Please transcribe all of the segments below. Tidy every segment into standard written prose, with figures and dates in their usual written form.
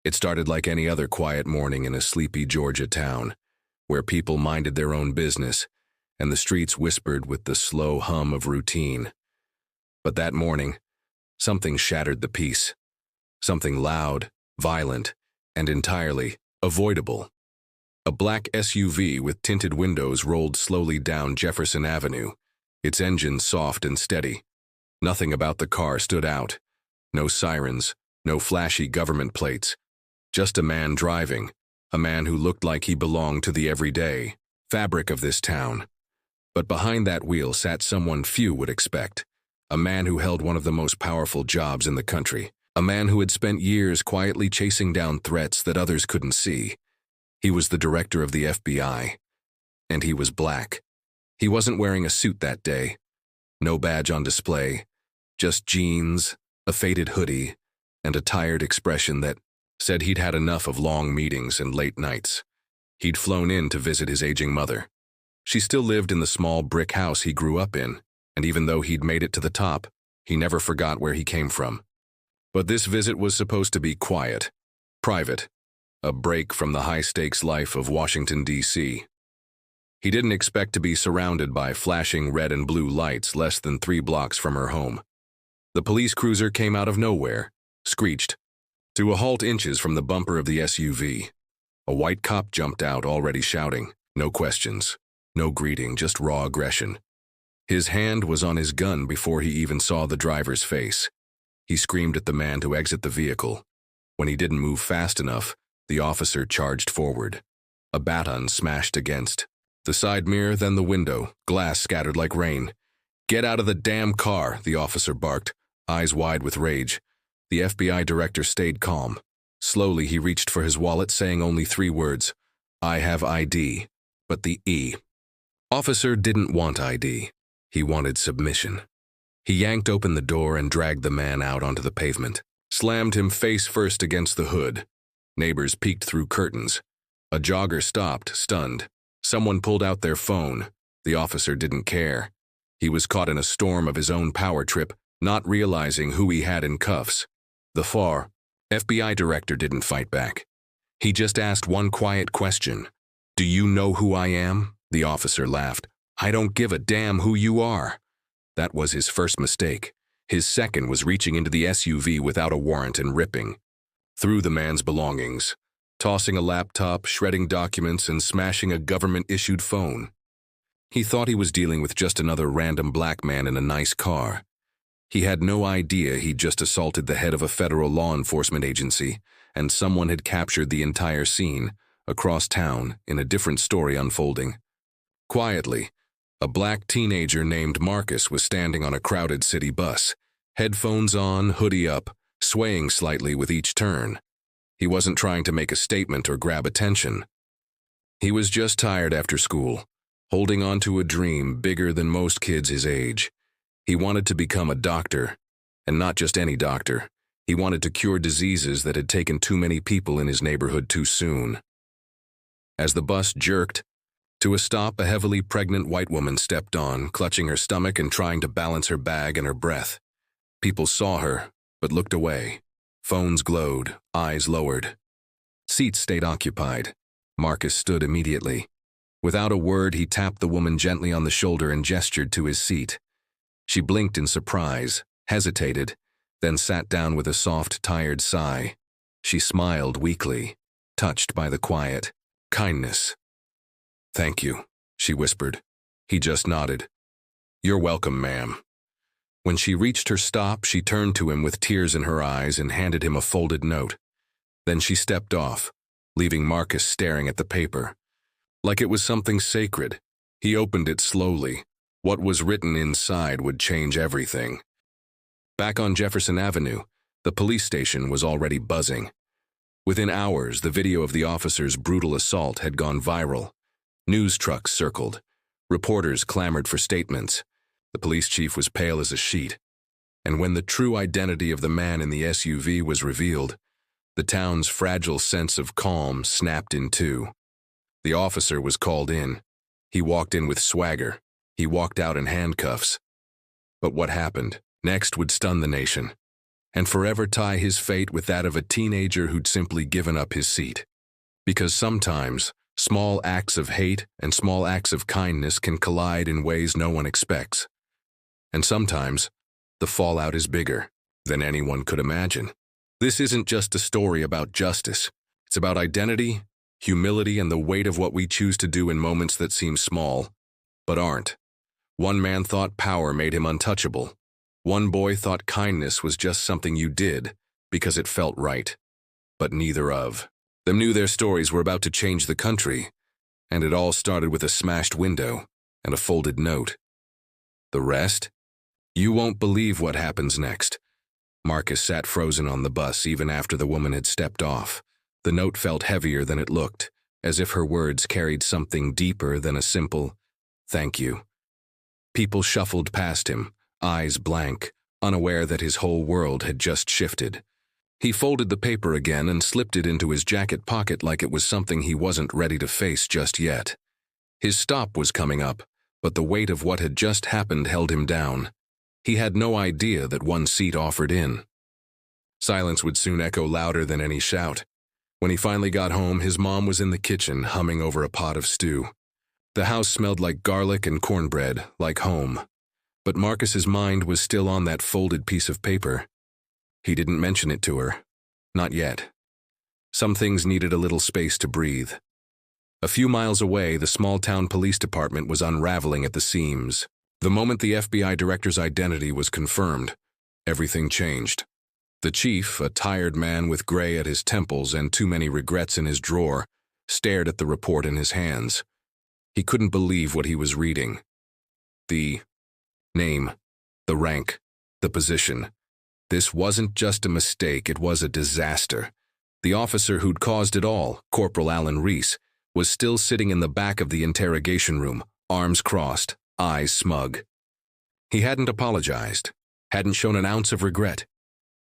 It started like any other quiet morning in a sleepy Georgia town, where people minded their own business, and the streets whispered with the slow hum of routine. But that morning, something shattered the peace. Something loud, violent, and entirely avoidable. A black SUV with tinted windows rolled slowly down Jefferson Avenue, its engine soft and steady. Nothing about the car stood out. No sirens, no flashy government plates. Just a man driving, a man who looked like he belonged to the everyday fabric of this town. But behind that wheel sat someone few would expect, a man who held one of the most powerful jobs in the country, a man who had spent years quietly chasing down threats that others couldn't see. He was the director of the FBI, and he was black. He wasn't wearing a suit that day. No badge on display, just jeans, a faded hoodie, and a tired expression that said he'd had enough of long meetings and late nights. He'd flown in to visit his aging mother. She still lived in the small brick house he grew up in, and even though he'd made it to the top, he never forgot where he came from. But this visit was supposed to be quiet, private, a break from the high-stakes life of Washington, D.C. He didn't expect to be surrounded by flashing red and blue lights less than 3 blocks from her home. The police cruiser came out of nowhere, screeched, to a halt inches from the bumper of the SUV. A white cop jumped out, already shouting. No questions, no greeting, just raw aggression. His hand was on his gun before he even saw the driver's face. He screamed at the man to exit the vehicle. When he didn't move fast enough, the officer charged forward. A baton smashed against the side mirror, then the window, glass scattered like rain. "Get out of the damn car," the officer barked, eyes wide with rage. The FBI director stayed calm. Slowly he reached for his wallet, saying only 3 words, "I have ID," but the E. Officer didn't want ID. He wanted submission. He yanked open the door and dragged the man out onto the pavement, slammed him face first against the hood. Neighbors peeked through curtains. A jogger stopped, stunned. Someone pulled out their phone. The officer didn't care. He was caught in a storm of his own power trip, not realizing who he had in cuffs. The FBI director didn't fight back. He just asked one quiet question. "Do you know who I am?" The officer laughed. "I don't give a damn who you are." That was his first mistake. His second was reaching into the SUV without a warrant and ripping through the man's belongings, tossing a laptop, shredding documents, and smashing a government-issued phone. He thought he was dealing with just another random black man in a nice car. He had no idea he'd just assaulted the head of a federal law enforcement agency, and someone had captured the entire scene, across town, in a different story unfolding. Quietly, a black teenager named Marcus was standing on a crowded city bus, headphones on, hoodie up, swaying slightly with each turn. He wasn't trying to make a statement or grab attention. He was just tired after school, holding on to a dream bigger than most kids his age. He wanted to become a doctor, and not just any doctor. He wanted to cure diseases that had taken too many people in his neighborhood too soon. As the bus jerked to a stop, a heavily pregnant white woman stepped on, clutching her stomach and trying to balance her bag and her breath. People saw her, but looked away. Phones glowed, eyes lowered. Seats stayed occupied. Marcus stood immediately. Without a word, he tapped the woman gently on the shoulder and gestured to his seat. She blinked in surprise, hesitated, then sat down with a soft, tired sigh. She smiled weakly, touched by the quiet kindness. "Thank you," she whispered. He just nodded. "You're welcome, ma'am." When she reached her stop, she turned to him with tears in her eyes and handed him a folded note. Then she stepped off, leaving Marcus staring at the paper. Like it was something sacred, he opened it slowly. What was written inside would change everything. Back on Jefferson Avenue, the police station was already buzzing. Within hours, the video of the officer's brutal assault had gone viral. News trucks circled. Reporters clamored for statements. The police chief was pale as a sheet. And when the true identity of the man in the SUV was revealed, the town's fragile sense of calm snapped in two. The officer was called in. He walked in with swagger. He walked out in handcuffs. But what happened next would stun the nation. and forever tie his fate with that of a teenager who'd simply given up his seat. Because sometimes, small acts of hate and small acts of kindness can collide in ways no one expects. And sometimes, the fallout is bigger than anyone could imagine. This isn't just a story about justice. It's about identity, humility, and the weight of what we choose to do in moments that seem small, but aren't. One man thought power made him untouchable. One boy thought kindness was just something you did because it felt right. But neither of them knew their stories were about to change the country, and it all started with a smashed window and a folded note. The rest? You won't believe what happens next. Marcus sat frozen on the bus even after the woman had stepped off. The note felt heavier than it looked, as if her words carried something deeper than a simple, "Thank you." People shuffled past him, eyes blank, unaware that his whole world had just shifted. He folded the paper again and slipped it into his jacket pocket like it was something he wasn't ready to face just yet. His stop was coming up, but the weight of what had just happened held him down. He had no idea that one seat offered in. Silence would soon echo louder than any shout. When he finally got home, his mom was in the kitchen humming over a pot of stew. The house smelled like garlic and cornbread, like home. But Marcus's mind was still on that folded piece of paper. He didn't mention it to her. Not yet. Some things needed a little space to breathe. A few miles away, the small-town police department was unraveling at the seams. The moment the FBI director's identity was confirmed, everything changed. The chief, a tired man with gray at his temples and too many regrets in his drawer, stared at the report in his hands. He couldn't believe what he was reading. The name, the rank, the position. This wasn't just a mistake, it was a disaster. The officer who'd caused it all, Corporal Alan Reese, was still sitting in the back of the interrogation room, arms crossed, eyes smug. He hadn't apologized, hadn't shown an ounce of regret.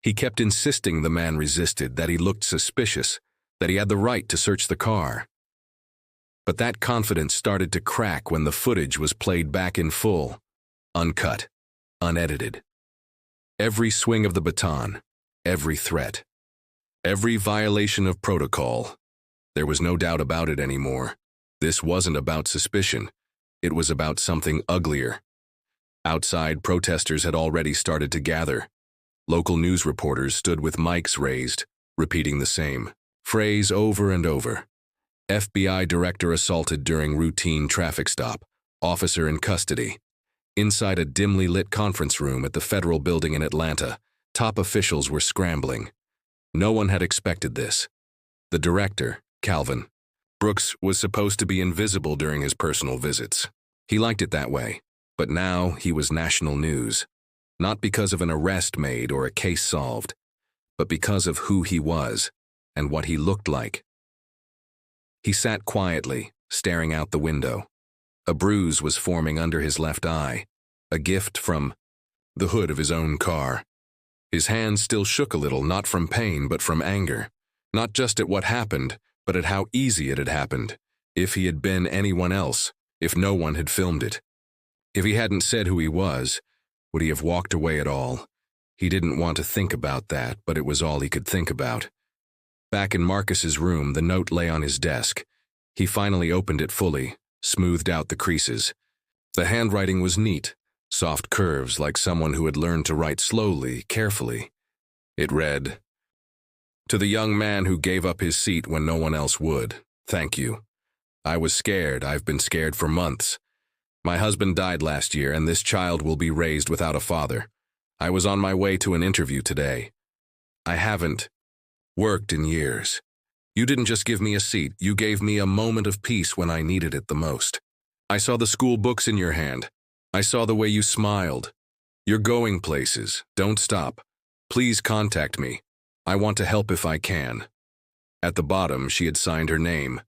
He kept insisting the man resisted, that he looked suspicious, that he had the right to search the car. But that confidence started to crack when the footage was played back in full, uncut, unedited. Every swing of the baton, every threat, every violation of protocol. There was no doubt about it anymore. This wasn't about suspicion. It was about something uglier. Outside, protesters had already started to gather. Local news reporters stood with mics raised, repeating the same phrase over and over. FBI director assaulted during routine traffic stop. Officer in custody. Inside a dimly lit conference room at the federal building in Atlanta, top officials were scrambling. No one had expected this. The director, Calvin Brooks, was supposed to be invisible during his personal visits. He liked it that way, but now he was national news. Not because of an arrest made or a case solved, but because of who he was and what he looked like. He sat quietly, staring out the window. A bruise was forming under his left eye, a gift from the hood of his own car. His hands still shook a little, not from pain but from anger. Not just at what happened, but at how easy it had happened. If he had been anyone else, if no one had filmed it. If he hadn't said who he was, would he have walked away at all? He didn't want to think about that, but it was all he could think about. Back in Marcus's room, the note lay on his desk. He finally opened it fully, smoothed out the creases. The handwriting was neat, soft curves like someone who had learned to write slowly, carefully. It read, "To the young man who gave up his seat when no one else would, thank you. I was scared. I've been scared for months. My husband died last year, and this child will be raised without a father. I was on my way to an interview today. I haven't worked in years. You didn't just give me a seat, you gave me a moment of peace when I needed it the most. I saw the school books in your hand. I saw the way you smiled. You're going places. Don't stop. Please contact me. I want to help if I can." At the bottom, she had signed her name,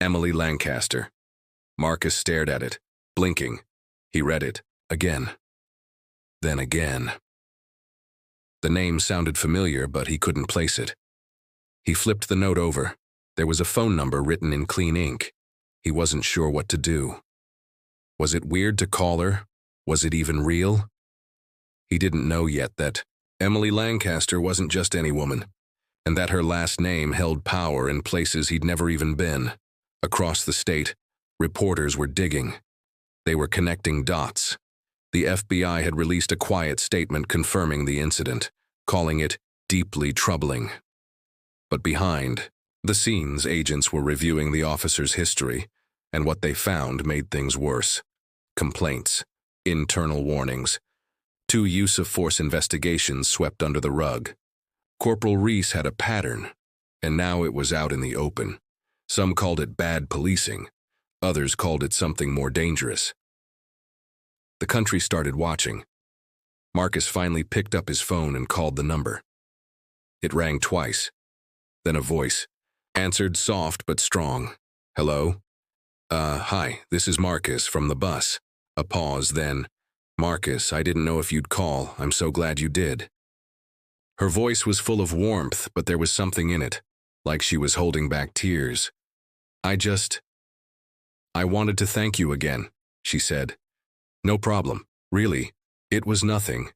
Emily Lancaster. Marcus stared at it, blinking. He read it, again. Then again. The name sounded familiar, but he couldn't place it. He flipped the note over. There was a phone number written in clean ink. He wasn't sure what to do. Was it weird to call her? Was it even real? He didn't know yet that Emily Lancaster wasn't just any woman, and that her last name held power in places he'd never even been. Across the state, reporters were digging. They were connecting dots. The FBI had released a quiet statement confirming the incident, calling it deeply troubling. But behind the scenes, agents were reviewing the officer's history, and what they found made things worse. Complaints, internal warnings, 2 use-of-force investigations swept under the rug. Corporal Reese had a pattern, and now it was out in the open. Some called it bad policing. Others called it something more dangerous. The country started watching. Marcus finally picked up his phone and called the number. It rang twice. Then a voice answered, soft but strong. "Hello? Hi, this is Marcus from the bus." A pause, then, "Marcus, I didn't know if you'd call. I'm so glad you did." Her voice was full of warmth, but there was something in it, like she was holding back tears. I wanted to thank you again," she said. "No problem, really. It was nothing."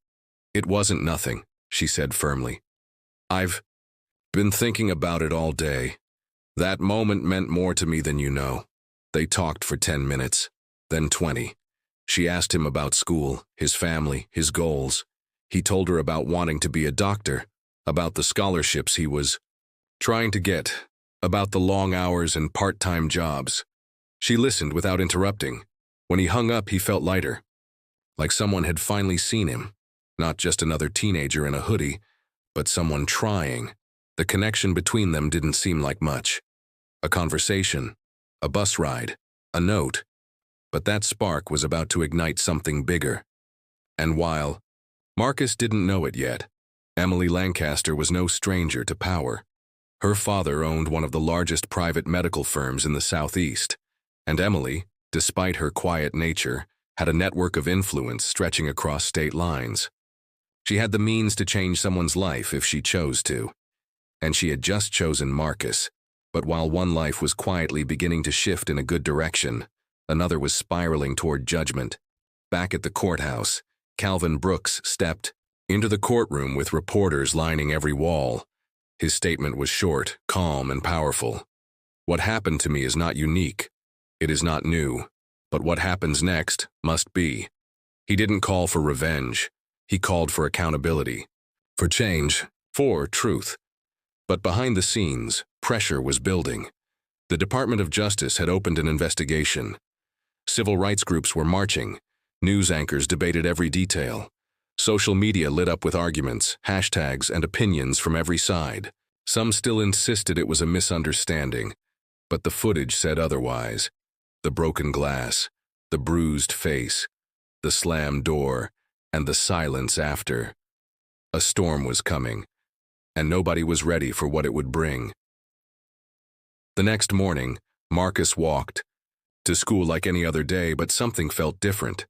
"It wasn't nothing," she said firmly. "I've been thinking about it all day. That moment meant more to me than you know." They talked for 10 minutes, then 20. She asked him about school, his family, his goals. He told her about wanting to be a doctor, about the scholarships he was trying to get, about the long hours and part-time jobs. She listened without interrupting. When he hung up, he felt lighter, like someone had finally seen him, not just another teenager in a hoodie, but someone trying. The connection between them didn't seem like much. A conversation, a bus ride, a note. But that spark was about to ignite something bigger. And while Marcus didn't know it yet, Emily Lancaster was no stranger to power. Her father owned one of the largest private medical firms in the Southeast, and Emily, despite her quiet nature, had a network of influence stretching across state lines. She had the means to change someone's life if she chose to. And she had just chosen Marcus. But while one life was quietly beginning to shift in a good direction, another was spiraling toward judgment. Back at the courthouse, Calvin Brooks stepped into the courtroom with reporters lining every wall. His statement was short, calm, and powerful. "What happened to me is not unique. It is not new. But what happens next must be." He didn't call for revenge. He called for accountability, for change, for truth. But behind the scenes, pressure was building. The Department of Justice had opened an investigation. Civil rights groups were marching. News anchors debated every detail. Social media lit up with arguments, hashtags, and opinions from every side. Some still insisted it was a misunderstanding, but the footage said otherwise. The broken glass, the bruised face, the slammed door, and the silence after. A storm was coming, and nobody was ready for what it would bring. The next morning, Marcus walked to school like any other day, but something felt different.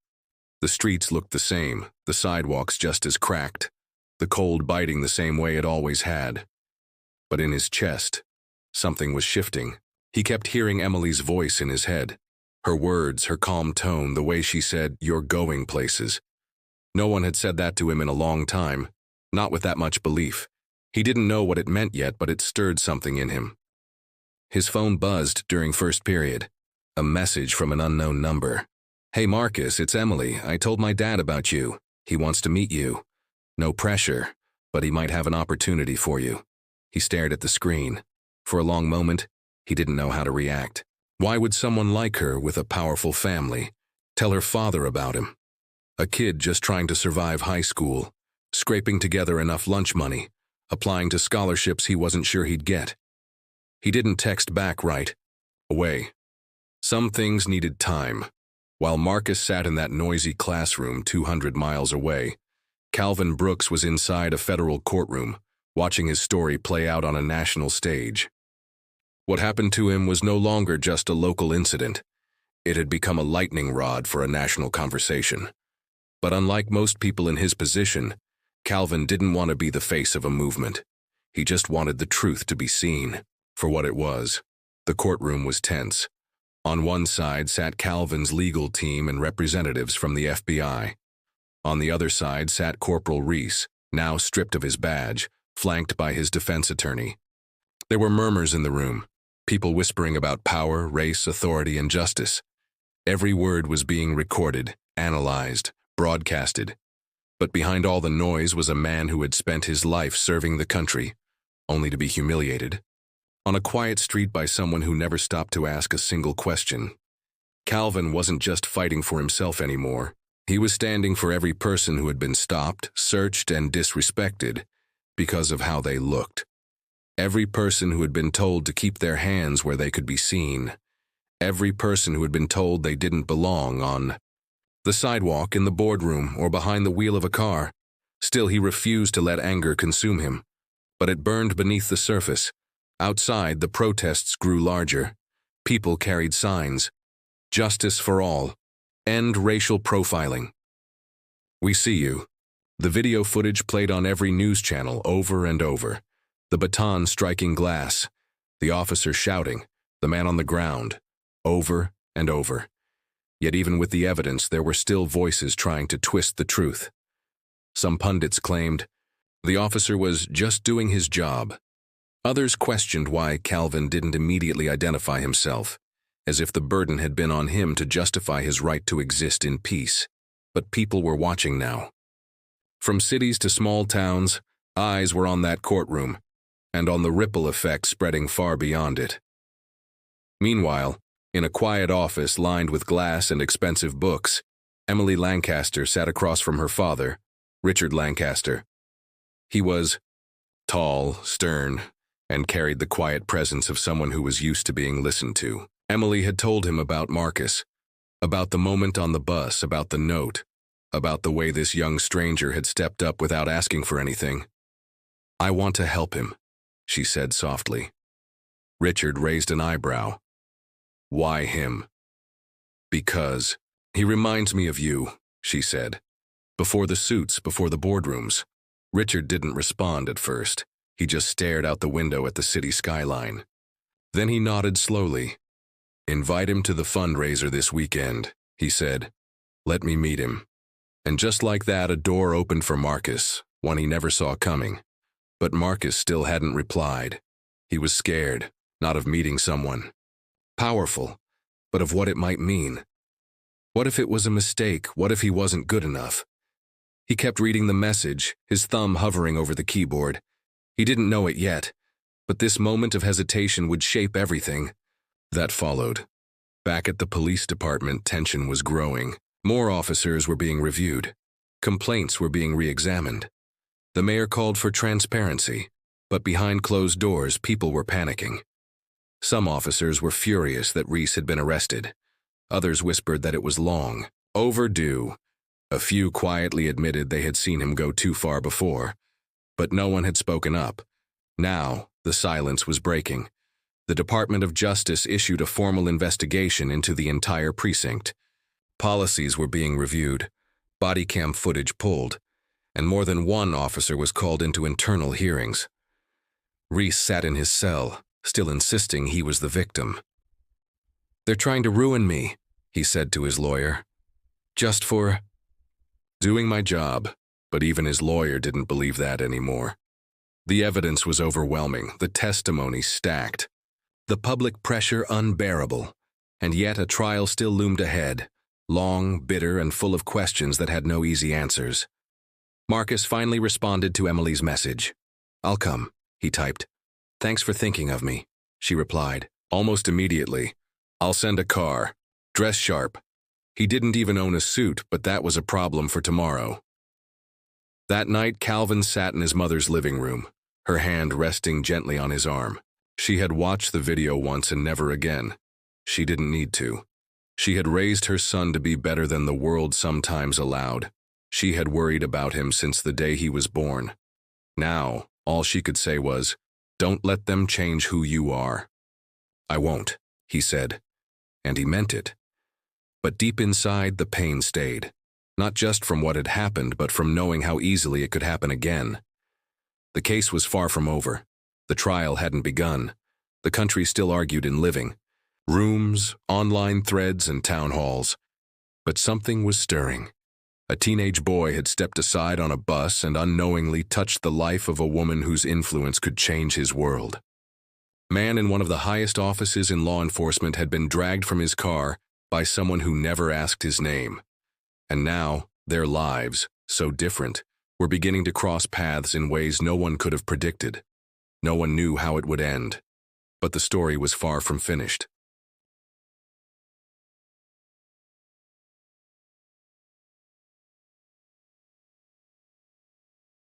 The streets looked the same, the sidewalks just as cracked, the cold biting the same way it always had. But in his chest, something was shifting. He kept hearing Emily's voice in his head. Her words, her calm tone, the way she said, "You're going places." No one had said that to him in a long time, not with that much belief. He didn't know what it meant yet, but it stirred something in him. His phone buzzed during first period. A message from an unknown number. "Hey Marcus, it's Emily. I told my dad about you. He wants to meet you. No pressure, but he might have an opportunity for you." He stared at the screen. For a long moment, he didn't know how to react. Why would someone like her, with a powerful family, tell her father about him? A kid just trying to survive high school, scraping together enough lunch money, applying to scholarships he wasn't sure he'd get. He didn't text back right away. Some things needed time. While Marcus sat in that noisy classroom 200 miles away, Calvin Brooks was inside a federal courtroom, watching his story play out on a national stage. What happened to him was no longer just a local incident. It had become a lightning rod for a national conversation. But unlike most people in his position, Calvin didn't want to be the face of a movement. He just wanted the truth to be seen for what it was. The courtroom was tense. On one side sat Calvin's legal team and representatives from the FBI. On the other side sat Corporal Reese, now stripped of his badge, flanked by his defense attorney. There were murmurs in the room, people whispering about power, race, authority, and justice. Every word was being recorded, analyzed, broadcasted. But behind all the noise was a man who had spent his life serving the country, only to be humiliated. On a quiet street by someone who never stopped to ask a single question. Calvin wasn't just fighting for himself anymore. He was standing for every person who had been stopped, searched, and disrespected because of how they looked. Every person who had been told to keep their hands where they could be seen. Every person who had been told they didn't belong on the sidewalk, in the boardroom, or behind the wheel of a car. Still, he refused to let anger consume him. But it burned beneath the surface. Outside, the protests grew larger. People carried signs. Justice for all. End racial profiling. We see you. The video footage played on every news channel over and over. The baton striking glass. The officer shouting. The man on the ground. Over and over. Yet even with the evidence, there were still voices trying to twist the truth. Some pundits claimed the officer was just doing his job. Others questioned why Calvin didn't immediately identify himself, as if the burden had been on him to justify his right to exist in peace. But people were watching now. From cities to small towns, eyes were on that courtroom, and on the ripple effect spreading far beyond it. Meanwhile, in a quiet office lined with glass and expensive books, Emily Lancaster sat across from her father, Richard Lancaster. He was tall, stern, and carried the quiet presence of someone who was used to being listened to. Emily had told him about Marcus, about the moment on the bus, about the note, about the way this young stranger had stepped up without asking for anything. "I want to help him," she said softly. Richard raised an eyebrow. "Why him?" "Because he reminds me of you," she said. "Before the suits, before the boardrooms." Richard didn't respond at first. He just stared out the window at the city skyline. Then he nodded slowly. "Invite him to the fundraiser this weekend," he said. "Let me meet him." And just like that, a door opened for Marcus, one he never saw coming. But Marcus still hadn't replied. He was scared, not of meeting someone powerful, but of what it might mean. What if it was a mistake? What if he wasn't good enough? He kept reading the message, his thumb hovering over the keyboard. He didn't know it yet, but this moment of hesitation would shape everything that followed. Back at the police department, tension was growing. More officers were being reviewed. Complaints were being re-examined. The mayor called for transparency, but behind closed doors, people were panicking. Some officers were furious that Reese had been arrested. Others whispered that it was long, overdue. A few quietly admitted they had seen him go too far before. But no one had spoken up. Now, the silence was breaking. The Department of Justice issued a formal investigation into the entire precinct. Policies were being reviewed, body cam footage pulled, and more than one officer was called into internal hearings. Reese sat in his cell, still insisting he was the victim. "They're trying to ruin me," he said to his lawyer. "Just for doing my job." But even his lawyer didn't believe that anymore. The evidence was overwhelming, the testimony stacked, the public pressure unbearable, and yet a trial still loomed ahead, long, bitter, and full of questions that had no easy answers. Marcus finally responded to Emily's message. "I'll come," he typed. "Thanks for thinking of me," she replied. Almost immediately, "I'll send a car. Dress sharp." He didn't even own a suit, but that was a problem for tomorrow. That night, Calvin sat in his mother's living room, her hand resting gently on his arm. She had watched the video once and never again. She didn't need to. She had raised her son to be better than the world sometimes allowed. She had worried about him since the day he was born. Now, all she could say was, "Don't let them change who you are." "I won't," he said, and he meant it. But deep inside, the pain stayed, not just from what had happened, but from knowing how easily it could happen again. The case was far from over. The trial hadn't begun. The country still argued in living rooms, online threads, and town halls. But something was stirring. A teenage boy had stepped aside on a bus and unknowingly touched the life of a woman whose influence could change his world. A man in one of the highest offices in law enforcement had been dragged from his car by someone who never asked his name. And now, their lives, so different, were beginning to cross paths in ways no one could have predicted. No one knew how it would end. But the story was far from finished.